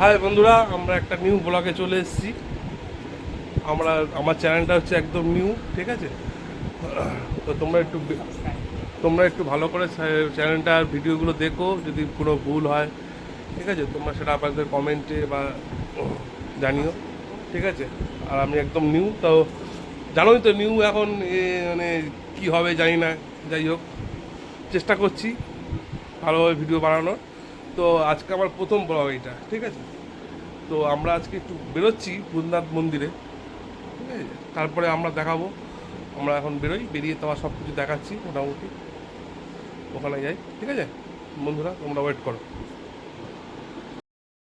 High বন্ধুরা, আমরা একটা নিউ ব্লগে চলে এসেছি। আমার চ্যানেলটা হচ্ছে একদম নিউ, ঠিক আছে? তো তোমরা একটু ভালো করে চ্যানেলটার ভিডিওগুলো দেখো। যদি কোনো ভুল হয়, ঠিক আছে, তোমরা সেটা আপনাদের কমেন্টে বা জানিও, ঠিক আছে? আর আমি একদম নিউ, তো জানোই তো নিউ এখন মানে কী হবে জানি না। যাই হোক, চেষ্টা করছি ভালোভাবে ভিডিও বানানোর। তো আজকে আমার প্রথম ব্লগ এইটা, ঠিক আছে? তো আমরা আজকে একটু বেরোচ্ছি ভূতনাথ মন্দিরে, ঠিক আছে? তারপরে আমরা দেখাবো। আমরা এখন বেরিয়ে তোমার সব কিছু দেখাচ্ছি মোটামুটি। ওখানে যাই, ঠিক আছে বন্ধুরা? তোমরা ওয়েট করো।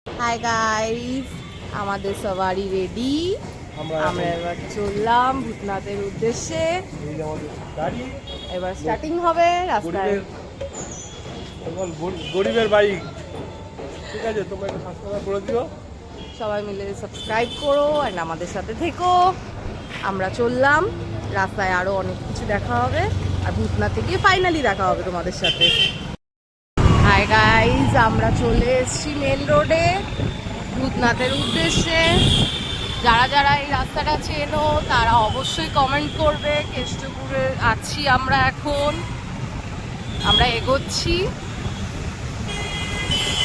হাই গাইস, আমাদের সবারই রেডি। আমরা এবার চললাম ভূতনাথের উদ্দেশ্যে। এই যে আমাদের গাড়ি, এবার স্টার্টিং হবে রাস্তায়। গরিবের বাইক, ঠিক আছে? তোমরা একটু সাবস্ক্রাইব করে দিও। সবাই মিলে সাবস্ক্রাইব করো আর আমাদের সাথে থেকো। আমরা চললাম, রাস্তায় আরো অনেক কিছু দেখা হবে আর ভূতনাথে গিয়ে ফাইনালি দেখা হবে তোমাদের সাথে। হাই গাইস, আমরা চলে এসেছি মেন রোডে ভূতনাথের উদ্দেশ্যে। যারা যারা এই রাস্তাটা চেনো তারা অবশ্যই কমেন্ট করবে। কেষ্টপুরে আছি আমরা এখন, আমরা এগোচ্ছি।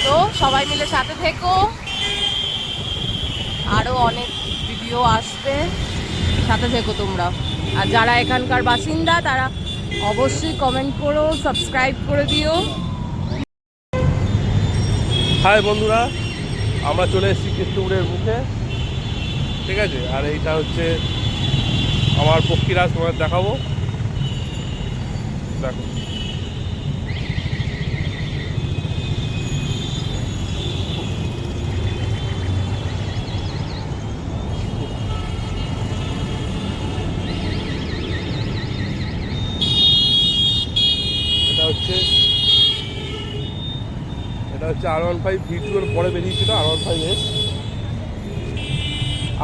তো সবাই মিলে সাথে থেকো, আরও অনেক ভিডিও আসবে, সাথে থেকো তোমরা। আর যারা এখানকার বাসিন্দা তারা অবশ্যই কমেন্ট করো, সাবস্ক্রাইব করে দিও। হাই বন্ধুরা, আমরা চলে এসেছি কৃষ্ণপুরের মুখে, ঠিক আছে? আর এইটা হচ্ছে আমার পক্ষীরাজ, তোমার দেখাবো, দেখো। এটা হচ্ছে R15 V2 এর পরে বেরিয়েছিল R15S।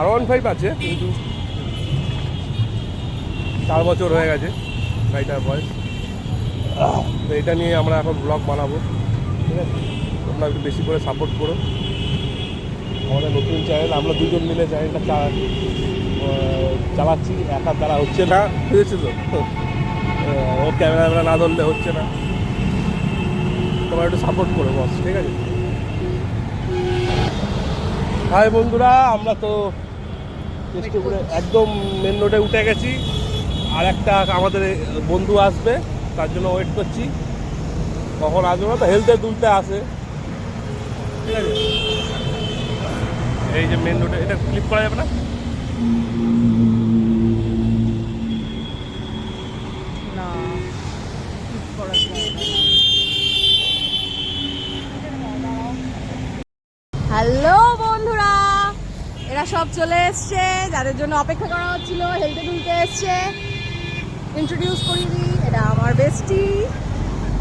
R15 আছে, কিন্তু 4 বছর হয়ে গেছে গাড়িটার বয়স। তো এটা নিয়ে আমরা এখন ব্লগ বানাবো, ঠিক আছে? তোমরা একটু বেশি করে সাপোর্ট করো। আমাদের নতুন চ্যানেল, আমরা দুজন মিলে চ্যানেলটা চালাচ্ছি, একার দ্বারা হচ্ছে না, বুঝেছি তো? ও ক্যামেরা না ধরলে হচ্ছে না। তোমরা একটু সাপোর্ট করো বস, ঠিক আছে? হাই বন্ধুরা, আমরা তো কৃষ্ণপুরে একদম মেন রোডে উঠে গেছি। আর একটা আমাদের বন্ধু আসবে, তার জন্য ওয়েট করছি। কখন আসবে না তো, হেলথে দুলতে আসে, ঠিক আছে? এই যে মেন রোডে, এটা ক্লিক করা যাবে না? হ্যালো বন্ধুরা, এরা সব চলে এসছে যাদের জন্য অপেক্ষা করা হচ্ছিল, হেলতে দুলতে এসছে। ইন্ট্রোডিউস করিয়ে দিই, এটা আমার বেস্টি,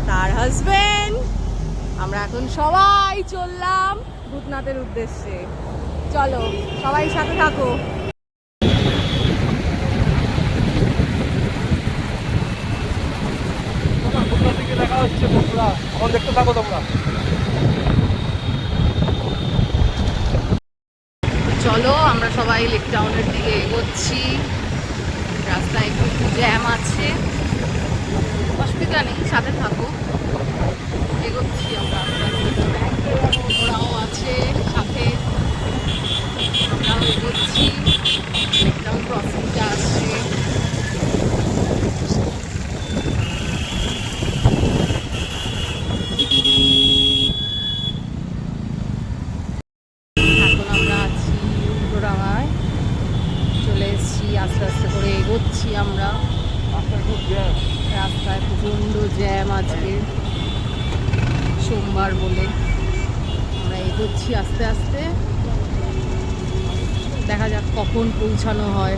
তার হাজবেন্ড। আমরা এখন সবাই চললাম ভূতনাথের উদ্দেশ্যে। চলো সবাই সাথে থাকো। দেখা হচ্ছে বন্ধুরা, এখন দেখতে থাকো তোমরা। চলো আমরা সবাই লেক টাউনের দিকে এগোচ্ছি। রাস্তায় একটু জ্যাম আছে, অসুবিধা নেই, সাথে থাকো। এগোচ্ছি আমরা, ওরাও আছে সাথে, আমরাও এগোচ্ছি। লেক টাউন ক্রসিংটা আসছে। এখন আমরা আছি উল্টোডাঙায়, চলে এসেছি, আস্তে আস্তে করে এগোচ্ছি আমরা। রাস্তায় প্রচণ্ড জ্যাম আজকে, সোমবার বলে। আমরা এগোচ্ছি আস্তে আস্তে, দেখা যাক কখন পৌঁছানো হয়।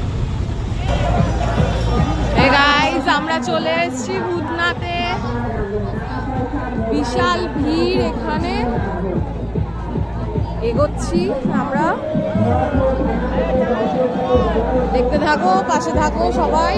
গাইস, আমরা চলে এসেছি ভূতনাথে। বিশাল ভিড় এখানে, এগোচ্ছি আমরা। দেখতে থাকো, পাশে থাকো সবাই।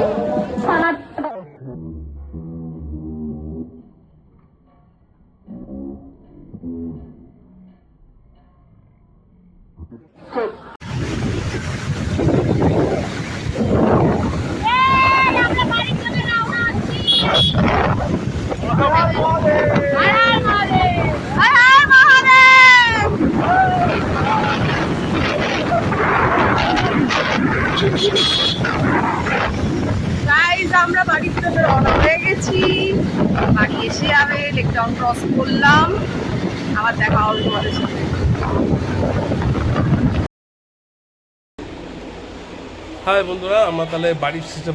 আবার দেখা হবে তোমাদের সাথে। হ্যাঁ বন্ধুরা, আমরা তাহলে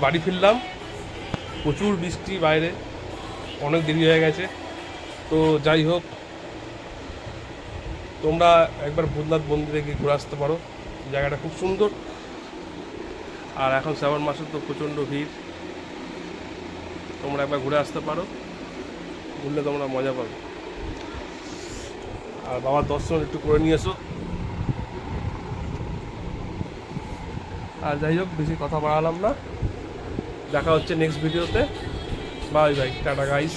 বাড়ি ফিরলাম। প্রচুর বৃষ্টি বাইরে, অনেক দেরি হয়ে গেছে। তো যাই হোক, তোমরা একবার ভূতনাথ মন্দিরে গিয়ে ঘুরে আসতে পারো, জায়গাটা খুব সুন্দর। আর এখন শ্রাবণ মাসে তো প্রচণ্ড ভিড়, তোমরা একবার ঘুরে আসতে পারো, ঘুরলে তোমরা মজা পাবে। আর বাবার দর্শন একটু করে নিয়ে এসো। আর যাই হোক, বেশি কথা বাড়ালাম না, দেখা হচ্ছে নেক্সট ভিডিওতে। Bye bye, tata guys.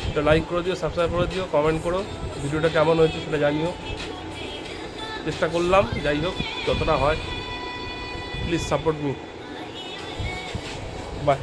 একটা লাইক করে দিও, সাবস্ক্রাইব করে দিও, কমেন্ট করো ভিডিওটা কেমন হয়েছে সেটা জানিও। চেষ্টা করলাম, যাই হোক যতটা হয়। Please support me. বাই।